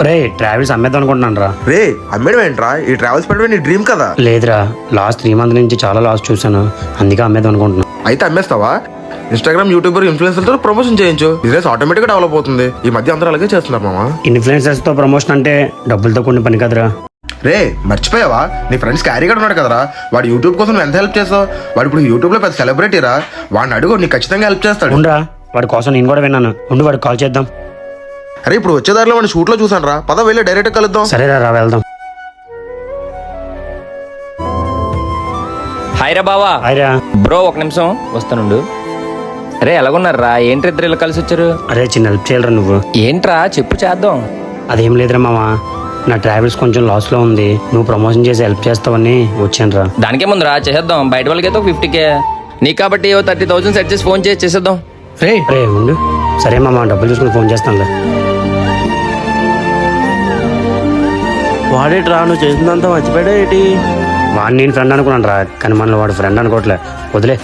రే travels అమ్మేద్దాం అనుకుంటున్నాను రా. రే అమ్మేయడం ఏంట్రా? ఈ ట్రావెల్స్ పెట్టడం నీ డ్రీమ్ కదా. లేదురా, లాస్ట్ 3 మంత్స్ నుంచి చాలా లాస్ చూసాను, అందుకే అమ్మేద్దాం అనుకుంటున్నాను. అయితే అమ్మేస్తావా? ఇన్స్టాగ్రామ్, యూట్యూబర్, ఇన్ఫ్లుయెన్సర్తో ప్రమోషన్ చేయించు, బిజినెస్ ఆటోమేటిక్ గా డెవలప్ అవుతుంది. ఈ మధ్య అందరూ అలాగే చేస్తున్నారు మామ. ఇన్ఫ్లుయెన్సర్స్ తో ప్రమోషన్ అంటే డబ్బులతో కూడిన పని కదరా. రే మర్చిపోయావా? నీ ఫ్రెండ్స్ క్యారీ కూడా ఉన్నాడు కదరా, వాడు యూట్యూబ్ కోసం నువ్వు ఎంత హెల్ప్ చేస్తావు. వాడు ఇప్పుడు యూట్యూబ్ లో పెద్ద సెలబ్రిటీరా. వాడిని అడుగు, నీకు ఖచ్చితంగా హెల్ప్ చేస్తాడు. ఉండ్రా, వాడి కోసం నేను కూడా విన్నాను. ఉండి వాడికి కాల్ చేద్దాం. అరే ఇప్పుడు వచ్చేదారిలో వాడిని షూట్ లో చూసాను రా, పద వెళ్ళి డైరెక్ట్ కలుద్దాం. సరేరా, రా వెళ్దాం. హాయ్ రా బావా. హాయ్రా. బ్రో ఒక నిమిషం వస్తానుండు. అరే ఎలాగున్నారా? ఏంటి ఇద్దరు ఇలా కలిసి వచ్చారు? అరే చిన్న హెల్ప్ చేయాలరా నువ్వు. ఏంట్రా చెప్పు, చేద్దాం. అదేం లేదురా మామ, నా ట్రావెల్స్ కొంచెం లాస్ లో ఉంది, నువ్వు ప్రమోషన్ చేసి హెల్ప్ చేస్తావని వచ్చాను రా. దానికే ముందురా చేసేద్దాం. బయట వాళ్ళకైతే 50K, నీకు కాబట్టి 30,000 సెట్ చేసి ఫోన్ చేసి చేసేద్దాం. రే ఉండు. సరే మామ, డబ్బులు చూసుకుని ఫోన్ చేస్తానులే. వాడేట్రా నువ్వు చేసిందంతా మర్చిపోయాడా ఏంటి? వాడిని నేను ఫ్రెండ్ అనుకున్నాను రా, కానీ మనల్ని వాడు ఫ్రెండ్ అనుకోవట్లే. వదిలే.